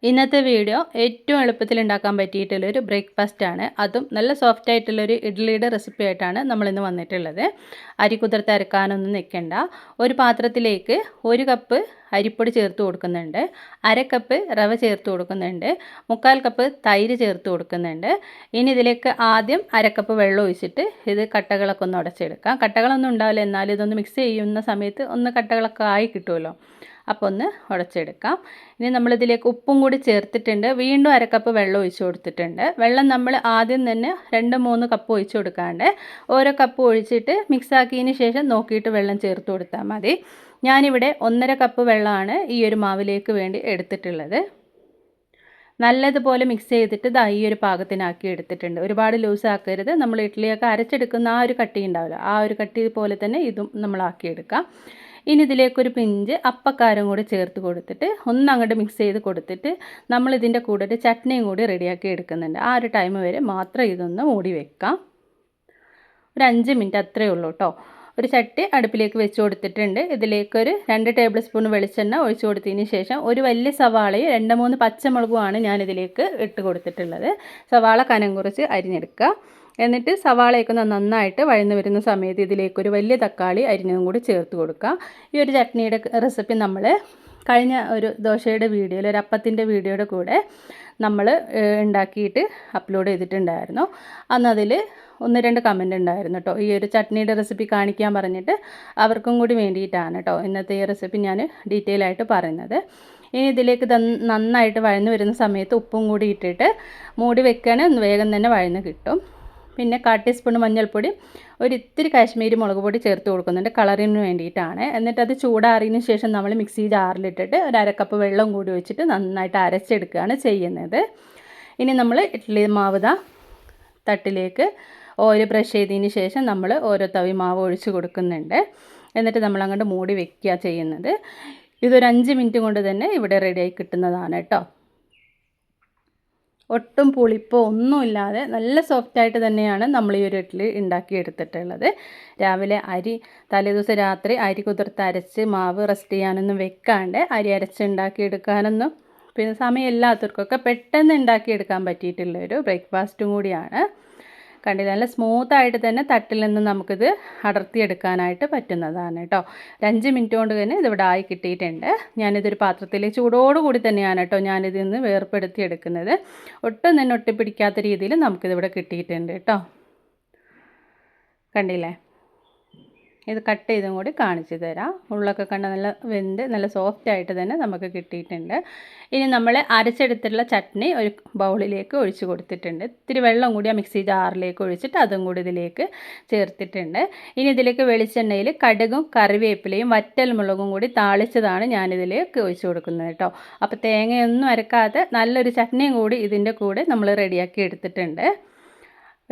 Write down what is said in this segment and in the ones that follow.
ഇന്നത്തെ വീഡിയോ ഏറ്റവും എളുപ്പത്തിൽ ഉണ്ടാക്കാൻ പറ്റിയിട്ടുള്ളൊരു ബ്രേക്ക്ഫാസ്റ്റ് ആണ്. അതും നല്ല സോഫ്റ്റ് ആയിട്ടുള്ളൊരു ഇഡ്ഡലിയുടെ റെസിപ്പി ആയിട്ടാണ് നമ്മളിന്ന് വന്നിട്ടുള്ളത്. അരി കുതിർത്ത് അരക്കാനൊന്നും നിൽക്കണ്ട. ഒരു പാത്രത്തിലേക്ക് 1 കപ്പ് അരിപ്പൊടി ചേർത്ത് കൊടുക്കുന്നുണ്ട്, 1/2 കപ്പ് റവ ചേർത്ത് കൊടുക്കുന്നുണ്ട്, 1/4 കപ്പ് തൈര് ചേർത്ത് കൊടുക്കുന്നുണ്ട്. ഇനി ഇതിലേക്ക് ആദ്യം 1/2 കപ്പ് വെള്ളം ഒഴിച്ചിട്ട് ഇത് കട്ടകളൊക്കെ ഒന്ന് ഉടച്ചെടുക്കാം. കട്ടകളൊന്നും ഉണ്ടാവില്ല, എന്നാലും ഇതൊന്ന് മിക്സ് ചെയ്യുന്ന സമയത്ത് ഒന്ന് കട്ടകളൊക്കെ ആയി കിട്ടുമല്ലോ, അപ്പോൾ ഒന്ന് ഉടച്ചെടുക്കാം. ഇനി നമ്മളിതിലേക്ക് ഉപ്പും കൂടി ചേർത്തിട്ടുണ്ട്. വീണ്ടും 1/2 കപ്പ് വെള്ളം ഒഴിച്ച് കൊടുത്തിട്ടുണ്ട്. വെള്ളം നമ്മൾ ആദ്യം തന്നെ 2-3 കപ്പ് ഒഴിച്ച് കൊടുക്കാണ്ട് ഓരോ കപ്പ് ഒഴിച്ചിട്ട് മിക്സാക്കിയതിന് ശേഷം നോക്കിയിട്ട് വെള്ളം ചേർത്ത് കൊടുത്താൽ മതി. ഞാനിവിടെ 1.5 കപ്പ് വെള്ളമാണ് ഈ ഒരു മാവിലേക്ക് വേണ്ടി എടുത്തിട്ടുള്ളത്. നല്ലതുപോലെ മിക്സ് ചെയ്തിട്ട് ഈ ഒരു പാകത്തിനാക്കി എടുത്തിട്ടുണ്ട്. ഒരുപാട് ലൂസ് ആക്കരുത്. നമ്മൾ ഇഡ്ഡലിയൊക്കെ അരച്ചെടുക്കുന്ന ആ ഒരു കട്ടി ഉണ്ടാവില്ല, ആ ഒരു കട്ടി പോലെ തന്നെ ഇതും നമ്മളാക്കിയെടുക്കാം. ഇനി ഇതിലേക്കൊരു പിഞ്ച് അപ്പക്കാരം കൂടി ചേർത്ത് കൊടുത്തിട്ട് ഒന്ന് അങ്ങോട്ട് മിക്സ് ചെയ്ത് കൊടുത്തിട്ട് നമ്മളിതിൻ്റെ കൂടെ ഒരു ചട്നിയും കൂടി റെഡിയാക്കി എടുക്കുന്നുണ്ട്. ആ ഒരു ടൈം വരെ മാത്രം ഇതൊന്ന് മൂടി വെക്കാം. ഒരു 5 മിനിറ്റ് അത്രയേ ഉള്ളൂ കേട്ടോ. ഒരു ചട്ടി അടുപ്പിലേക്ക് വെച്ച് കൊടുത്തിട്ടുണ്ട്. ഇതിലേക്കൊരു 2 ടേബിൾ സ്പൂൺ വെളിച്ചെണ്ണ ഒഴിച്ച് കൊടുത്തതിന് ശേഷം ഒരു വലിയ സവാളയും 2-3 പച്ചമുളകുമാണ് ഞാനിതിലേക്ക് ഇട്ട് കൊടുത്തിട്ടുള്ളത്. സവാള കനം കുറച്ച് അരിഞ്ഞെടുക്കുക. എന്നിട്ട് സവാളയൊക്കെ നന്നായിട്ട് വഴന്ന് വരുന്ന സമയത്ത് ഇതിലേക്കൊരു വലിയ തക്കാളി അരിഞ്ഞതും കൂടി ചേർത്ത് കൊടുക്കുക. ഈ ഒരു ചട്നിയുടെ റെസിപ്പി നമ്മൾ കഴിഞ്ഞ ഒരു ദോശയുടെ വീഡിയോയിൽ, ഒരു അപ്പത്തിൻ്റെ വീഡിയോയുടെ കൂടെ നമ്മൾ ഉണ്ടാക്കിയിട്ട് അപ്ലോഡ് ചെയ്തിട്ടുണ്ടായിരുന്നു. അന്ന് അതിൽ 1-2 കമൻറ്റ് ഉണ്ടായിരുന്നു കേട്ടോ, ഈ ഒരു ചട്നിയുടെ റെസിപ്പി കാണിക്കാൻ പറഞ്ഞിട്ട്. അവർക്കും കൂടി വേണ്ടിയിട്ടാണ് കേട്ടോ ഇന്നത്തെ ഈ റെസിപ്പി ഞാൻ ഡീറ്റെയിൽ ആയിട്ട് പറയുന്നത്. ഇനി ഇതിലേക്ക് നന്നായിട്ട് വഴന്ന് വരുന്ന സമയത്ത് ഉപ്പും കൂടി ഇട്ടിട്ട് മൂടി വെക്കുകയാണെങ്കിൽ വേഗം തന്നെ വഴന്ന് കിട്ടും. പിന്നെ 1/4 ടീസ്പൂൺ മഞ്ഞൾപ്പൊടി, ഒരു ഇത്തിരി കാശ്മീരി മുളക് പൊടി ചേർത്ത് കൊടുക്കുന്നുണ്ട്, കളറിന് വേണ്ടിയിട്ടാണ്. എന്നിട്ട് അത് ചൂടാറിയതിന് ശേഷം നമ്മൾ മിക്സി ജാറിലിട്ടിട്ട് ഒരു 1/2 കപ്പ് വെള്ളം കൂടി ഒഴിച്ചിട്ട് നന്നായിട്ട് അരച്ചെടുക്കുകയാണ് ചെയ്യുന്നത്. ഇനി നമ്മൾ ഇഡ്ഡലി മാവ് തട്ടിലേക്ക് ഓരോ ബ്രഷ് ചെയ്തതിന് ശേഷം നമ്മൾ ഓരോ തവി മാവ് ഒഴിച്ച് കൊടുക്കുന്നുണ്ട്. എന്നിട്ട് നമ്മൾ അങ്ങോട്ട് മൂടി വെക്കുക ചെയ്യുന്നത്. ഇതൊരു 5 മിനിറ്റ് കൊണ്ട് തന്നെ ഇവിടെ റെഡിയായി കിട്ടുന്നതാണ് കേട്ടോ. ഒട്ടും പുളിപ്പോ ഒന്നുമില്ലാതെ നല്ല സോഫ്റ്റായിട്ട് തന്നെയാണ് നമ്മൾ ഈ ഒരു ഇഡ്ഡലി ഉണ്ടാക്കിയെടുത്തിട്ടുള്ളത്. രാവിലെ തലേദിവസം രാത്രി അരി കുതിർത്ത് അരച്ച് മാവ് റെസ്റ്റ് ചെയ്യാനൊന്നും വെക്കാണ്ട് അരി അരച്ച് ഉണ്ടാക്കിയെടുക്കാനൊന്നും പിന്നെ സമയമില്ലാത്തവർക്കൊക്കെ പെട്ടെന്ന് ഉണ്ടാക്കിയെടുക്കാൻ പറ്റിയിട്ടുള്ളൊരു ബ്രേക്ക്ഫാസ്റ്റും കൂടിയാണ്. കണ്ടില്ല, നല്ല സ്മൂത്തായിട്ട് തന്നെ തട്ടിൽ നിന്ന് നമുക്കിത് അടർത്തിയെടുക്കാനായിട്ട് പറ്റുന്നതാണ് കേട്ടോ. 5 മിനിറ്റ് കൊണ്ട് തന്നെ ഇതിവിടെ ആയി കിട്ടിയിട്ടുണ്ട്. ഞാനിതൊരു പാത്രത്തിൽ ചൂടോടുകൂടി തന്നെയാണ് കേട്ടോ ഞാനിതിൽ നിന്ന് വേർപ്പെടുത്തി എടുക്കുന്നത്. ഒട്ടും തന്നെ ഒട്ടിപ്പിടിക്കാത്ത രീതിയിൽ നമുക്കിതിവിടെ കിട്ടിയിട്ടുണ്ട് കേട്ടോ. കണ്ടില്ലേ, ഇത് കട്ട് ചെയ്തും കൂടി കാണിച്ചു തരാം. ഉള്ളൊക്കെ കണ്ട നല്ല വെന്ത് നല്ല സോഫ്റ്റ് ആയിട്ട് തന്നെ നമുക്ക് കിട്ടിയിട്ടുണ്ട്. ഇനി നമ്മൾ അരച്ചെടുത്തിട്ടുള്ള ചട്നി ഒരു ബൗളിലേക്ക് ഒഴിച്ച് കൊടുത്തിട്ടുണ്ട്. ഇത്തിരി വെള്ളം കൂടി ആ മിക്സി ജാറിലേക്ക് ഒഴിച്ചിട്ട് അതും കൂടി ഇതിലേക്ക് ചേർത്തിട്ടുണ്ട്. ഇനി ഇതിലേക്ക് വെളിച്ചെണ്ണയിൽ കടുകും കറിവേപ്പിലയും വറ്റൽമുളകും കൂടി താളിച്ചതാണ് ഞാനിതിലേക്ക് ഒഴിച്ച് കൊടുക്കുന്നത് കേട്ടോ. അപ്പോൾ തേങ്ങയൊന്നും അരക്കാതെ നല്ലൊരു ചട്നിയും കൂടി ഇതിൻ്റെ കൂടെ നമ്മൾ റെഡിയാക്കി എടുത്തിട്ടുണ്ട്.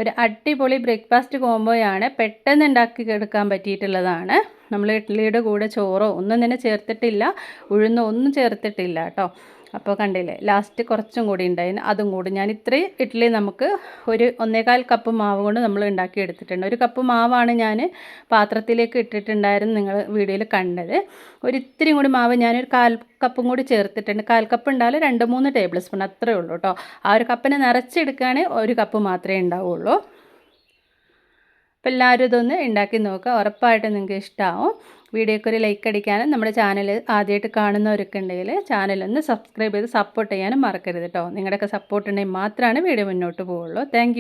ഒരു അടിപൊളി ബ്രേക്ക്ഫാസ്റ്റ് കോംബോയാണ്, പെട്ടെന്ന് ഉണ്ടാക്കി എടുക്കാൻ പറ്റിയിട്ടുള്ളതാണ്. നമ്മൾ ഇഡ്ഡലിയുടെ കൂടെ ചോറോ ഒന്നും തന്നെ ചേർത്തിട്ടില്ല, ഉഴുന്നോ ഒന്നും ചേർത്തിട്ടില്ല കേട്ടോ. അപ്പോൾ കണ്ടില്ലേ, ലാസ്റ്റ് കുറച്ചും കൂടി ഉണ്ടായിരുന്നു, അതും കൂടി ഞാൻ ഇത്രയും ഇഡ്ഡലി നമുക്ക് ഒരു 1/4 കപ്പ് മാവ് കൊണ്ട് നമ്മൾ ഉണ്ടാക്കി എടുത്തിട്ടുണ്ട്. 1 കപ്പ് മാവാണ് ഞാൻ പാത്രത്തിലേക്ക് ഇട്ടിട്ടുണ്ടായിരുന്നു, നിങ്ങൾ വീഡിയോയിൽ കണ്ടത്. ഒരു ഇത്തിരി കൂടി മാവ് ഞാനൊരു 1/4 കപ്പും കൂടി ചേർത്തിട്ടുണ്ട്. 1/4 കപ്പ് ഉണ്ടായാലും 2-3 ടേബിൾ സ്പൂൺ അത്രയേ ഉള്ളൂ കേട്ടോ. ആ ഒരു കപ്പിനെ നിറച്ചെടുക്കുകയാണെങ്കിൽ 1 കപ്പ് മാത്രമേ ഉണ്ടാവുള്ളൂ. അപ്പോൾ എല്ലാവരും ഇതൊന്ന് ഉണ്ടാക്കി നോക്കുക, ഉറപ്പായിട്ട് നിങ്ങൾക്ക് ഇഷ്ടമാവും. വീഡിയോയ്ക്ക് ഒരു ലൈക്ക് അടിക്കാനും നമ്മുടെ ചാനൽ ആദ്യമായിട്ട് കാണുന്നവരൊക്കെ ഉണ്ടെങ്കിൽ ചാനലൊന്ന് സബ്സ്ക്രൈബ് ചെയ്ത് സപ്പോർട്ട് ചെയ്യാനും മറക്കരുത് കേട്ടോ. നിങ്ങളുടെയൊക്കെ സപ്പോർട്ട് ഉണ്ടെങ്കിൽ മാത്രമാണ് വീഡിയോ മുന്നോട്ട് പോവുള്ളൂ. താങ്ക്